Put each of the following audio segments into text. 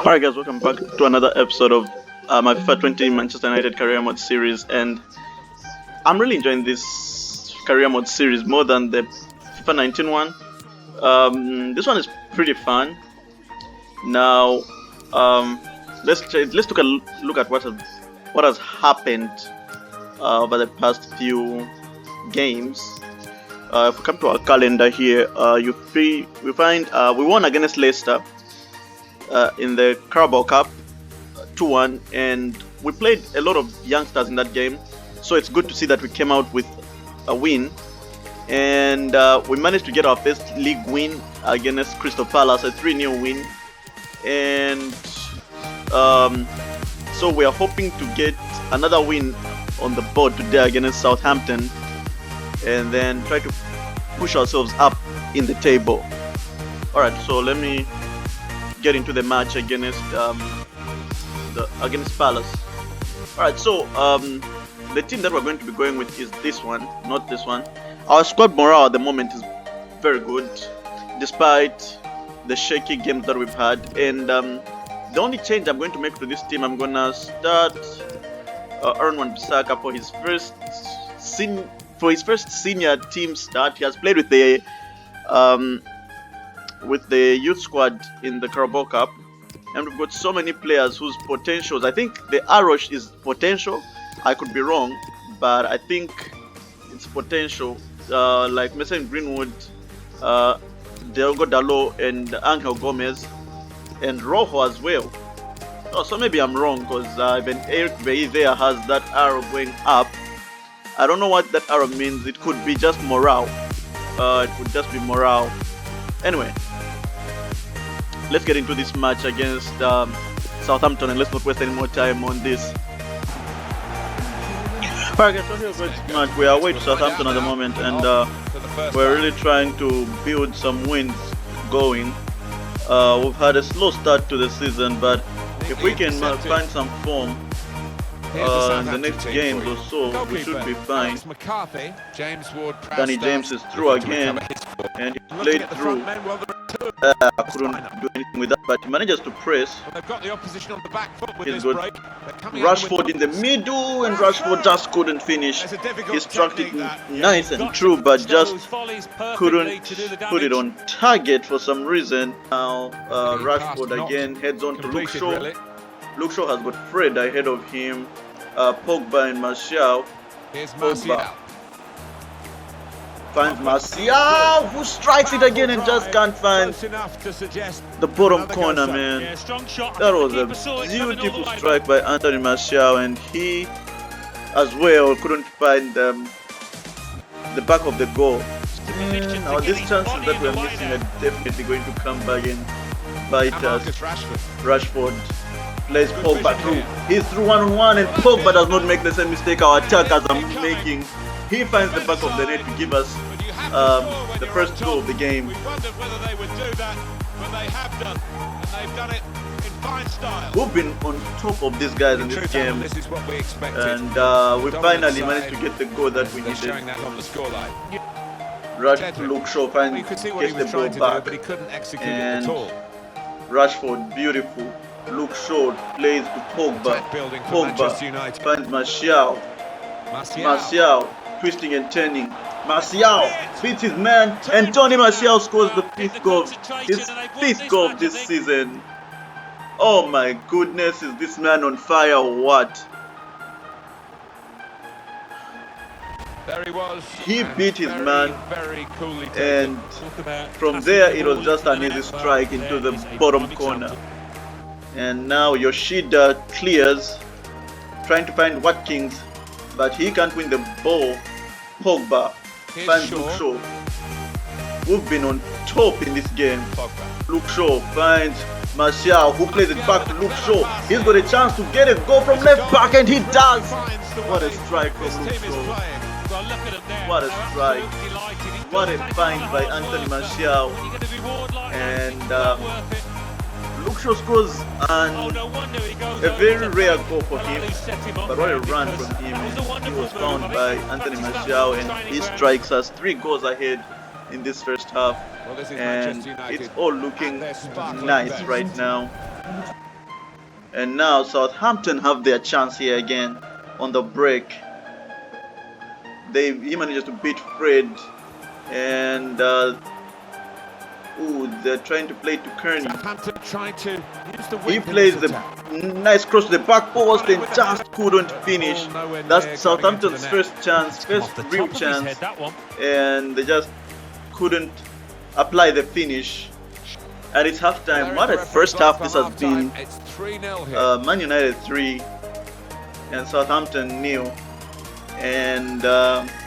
Alright guys, welcome back to another episode of my FIFA 20 Manchester United career mode series, and I'm really enjoying this career mode series more than the FIFA 19 one. This one is pretty fun. Now, let's look at what has happened over the past few games. If we come to our calendar here, we find we won against Leicester in the Carabao Cup 2-1, and we played a lot of youngsters in that game, so it's good to see that we came out with a win, and we managed to get our first league win against Crystal Palace, a 3-0 win, and so we are hoping to get another win on the board today against Southampton, and then try to push ourselves up in the table. Alright, so let me get into the match against Palace. Alright, so the team that we're going to be going with is this one, not this one. Our squad morale at the moment is very good, despite the shaky games that we've had. And the only change I'm going to make to this team, I'm gonna start Aaron Wan-Bissaka for his first senior team start. He has played with the youth squad in the Carabao Cup, and we've got so many players whose potentials, I think the Arosh is potential, I could be wrong, but I think it's potential, like Mason Greenwood, Diogo Dalot, and Angel Gomez, and Rojo as well. Oh, so maybe I'm wrong, because even Eric Bailly there has that arrow going up. I don't know what that arrow means. It could be just morale. It could just be morale. Anyway, let's get into this match against Southampton, and let's not waste any more time on this. Alright guys, so here's this match. We are away to Southampton at the moment, and we're really trying to build some wins going. We've had a slow start to the season, but if we can find some form in the next games or so, we should be fine. Danny James is through again, and he played through. I couldn't do anything with that, but he manages to press. He's got Rashford in the middle, and Rashford just couldn't finish. He struck it nice and true, but just couldn't put it on target for some reason. Now Rashford again heads on to Luke Shaw. Luke Shaw has got Fred ahead of him, Pogba and Martial. Pogba finds Martial, who strikes it again and just can't find the bottom corner, man. That was a beautiful strike by Anthony Martial, and he as well couldn't find the back of the goal. Now these chances that we're missing are definitely going to come back and bite us. Rashford plays Pogba through. He's through one-on-one, and Pogba does not make the same mistake our attackers are making. He finds the back of the net to give us the first goal of the game. We wondered whether they would do that, but they have done, and they've done it in fine style. We've been on top of these guys in this game, this is what we expected, and we finally managed to get the goal that we needed. Luke Shaw gets the ball back, but he couldn't execute it at all. Rashford, beautiful. Luke Shaw plays to Pogba. Pogba finds Martial. Martial twisting and turning. Martial beats his man, and Tony Martial scores the his fifth goal of this season. Oh my goodness, is this man on fire or what? He beat his man, and from there it was just an easy strike into the bottom corner. And now Yoshida clears, trying to find Watkins, but he can't win the ball. Pogba finds Luke Shaw. We've been on top in this game. Luke Shaw finds Martial, who plays it back to Luke Shaw. He's got a chance to get a goal from left back, and he does. What a strike from Luke Shaw. What a strike. What a find by Anthony Martial. And Luke Shaw scores a very rare goal for him, but what a run from him. He was found by Anthony Martial, and he strikes us 3 goals ahead in this first half, and it's all looking nice right now. And now Southampton have their chance here again on the break. He manages to beat Fred, and they're trying to play to Kearney. Southampton trying to use the he plays the nice cross to the back post and just couldn't finish. That's Southampton's first chance, first real chance, and they just couldn't apply the finish. And it's halftime. What a first half this has been. Man United 3 and Southampton 0. And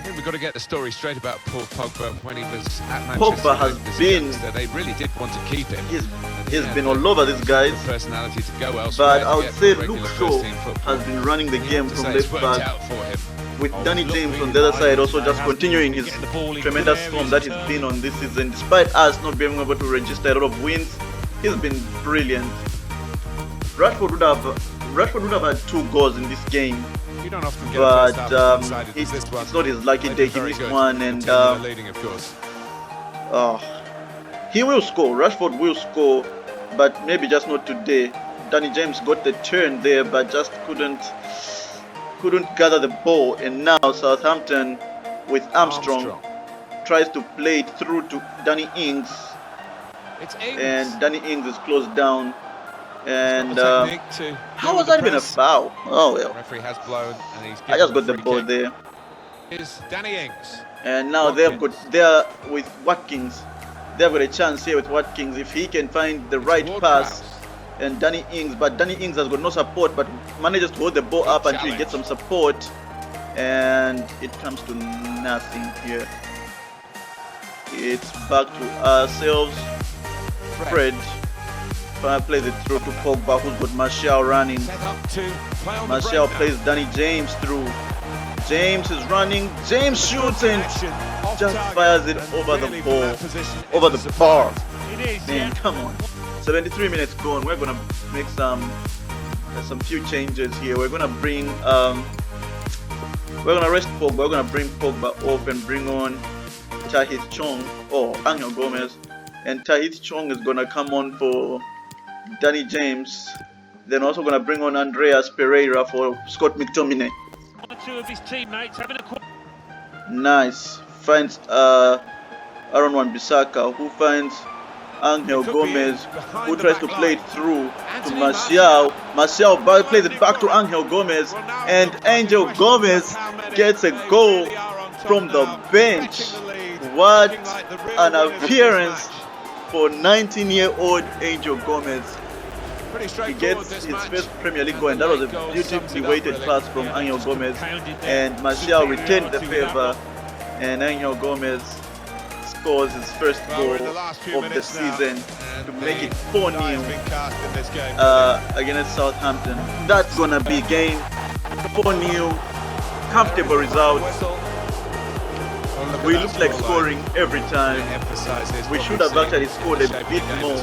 we've got to get the story straight about Paul Pogba when he was at Manchester. Pogba has been. They really did want to keep him. He's been all over these guys. Personality to go elsewhere. But I would say Luke Shaw has been running the game from left back, with Danny James on the other side also just continuing his tremendous form that he's been on this season. Despite us not being able to register a lot of wins, he's been brilliant. Rashford would have had 2 goals in this game. You don't often get but it's not his lucky day. He missed one, and he will score. Rashford will score, but maybe just not today. Danny James got the turn there, but just couldn't gather the ball. And now Southampton with Armstrong tries to play it through to Danny Ings, and Danny Ings is closed down. And how was that even a foul? Oh well. Referee has blown, and I just got the ball there. Is Danny Ings. And now they're with Watkins. They've got a chance here with Watkins if he can find the right pass. And Danny Ings, but Danny Ings has got no support, but manages to hold the ball up until he gets some support, and it comes to nothing here. It's back to ourselves. Fred plays it through to Pogba, who's got Martial running. Martial plays Danny James through. James is running. James shoots and just fires it over the ball, over the bar. Man, come on. 73 minutes gone. We're gonna make some few changes here. We're gonna bring we're gonna rest Pogba. We're gonna bring Pogba off and bring on Tahith Chong or Angel Gomez, and Tahith Chong is gonna come on for Danny James. Then also gonna bring on Andreas Pereira for Scott McTominay. One or two of his teammates having a nice. Finds Aaron Wan-Bissaka, who finds Angel Gomez, who tries to play it through to Martial. Martial plays it back to Angel Gomez, and Angel Gomez gets a goal from the bench. What an appearance for 19-year-old Angel Gomez. He gets his first Premier League goal, and that was a beautifully weighted pass from Angel Gomez, and Martial returned the favour, and Angel Gomez scores his first goal of the season to make it 4-0 against Southampton. That's gonna be game 4-0, comfortable result. We look like scoring every time. We should have actually scored a bit more,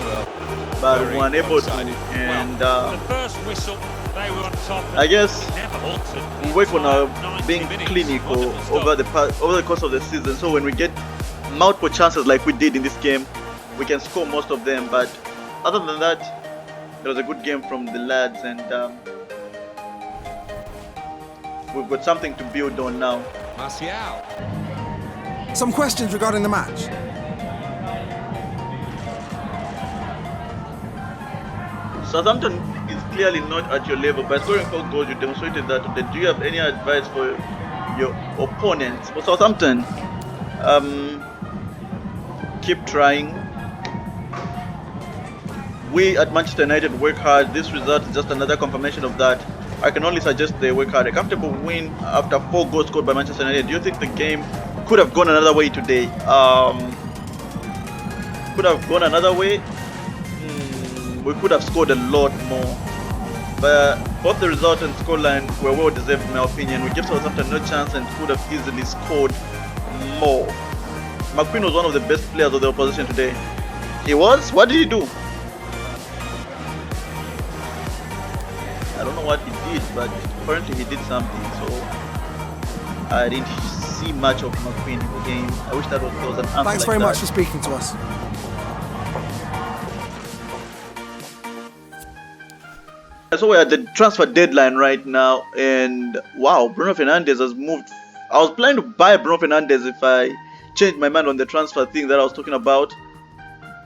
but we were unable to. And I guess we work on our being clinical over the course of the season. So when we get multiple chances like we did in this game, we can score most of them. But other than that, it was a good game from the lads, and we've got something to build on now. Martial. Some questions regarding the match. Southampton is clearly not at your level. By scoring 4 goals, you demonstrated that today. Do you have any advice for your opponents? For Southampton, keep trying. We at Manchester United work hard. This result is just another confirmation of that. I can only suggest they work hard. A comfortable win after 4 goals scored by Manchester United. Do you think the game could have gone another way today? Could have gone another way? We could have scored a lot more. But both the result and scoreline were well deserved in my opinion. We gave Southampton no chance and could have easily scored more. McQueen was one of the best players of the opposition today. He was? What did he do? I don't know what he did, but apparently he did something. So I didn't see much of McQueen in the game. I wish there was an answer. Thanks very much for speaking to us. So we're at the transfer deadline right now, and wow, Bruno Fernandes has moved. I was planning to buy Bruno Fernandes if I changed my mind on the transfer thing that I was talking about,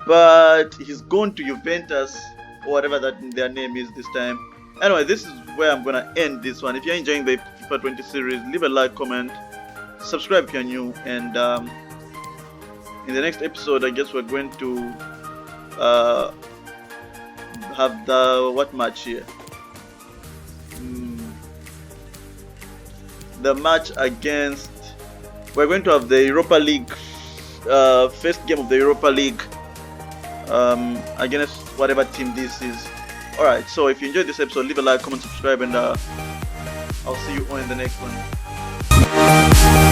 but he's gone to Juventus or whatever that their name is this time. Anyway, this is where I'm gonna end this one. If you're enjoying the FIFA 20 series, leave a like, comment, subscribe if you're new, and in the next episode, I guess we're going to have the what match here? The match against. We're going to have the Europa League, first game of the Europa League against whatever team this is. Alright, so if you enjoyed this episode, leave a like, comment, subscribe, and I'll see you on in the next one.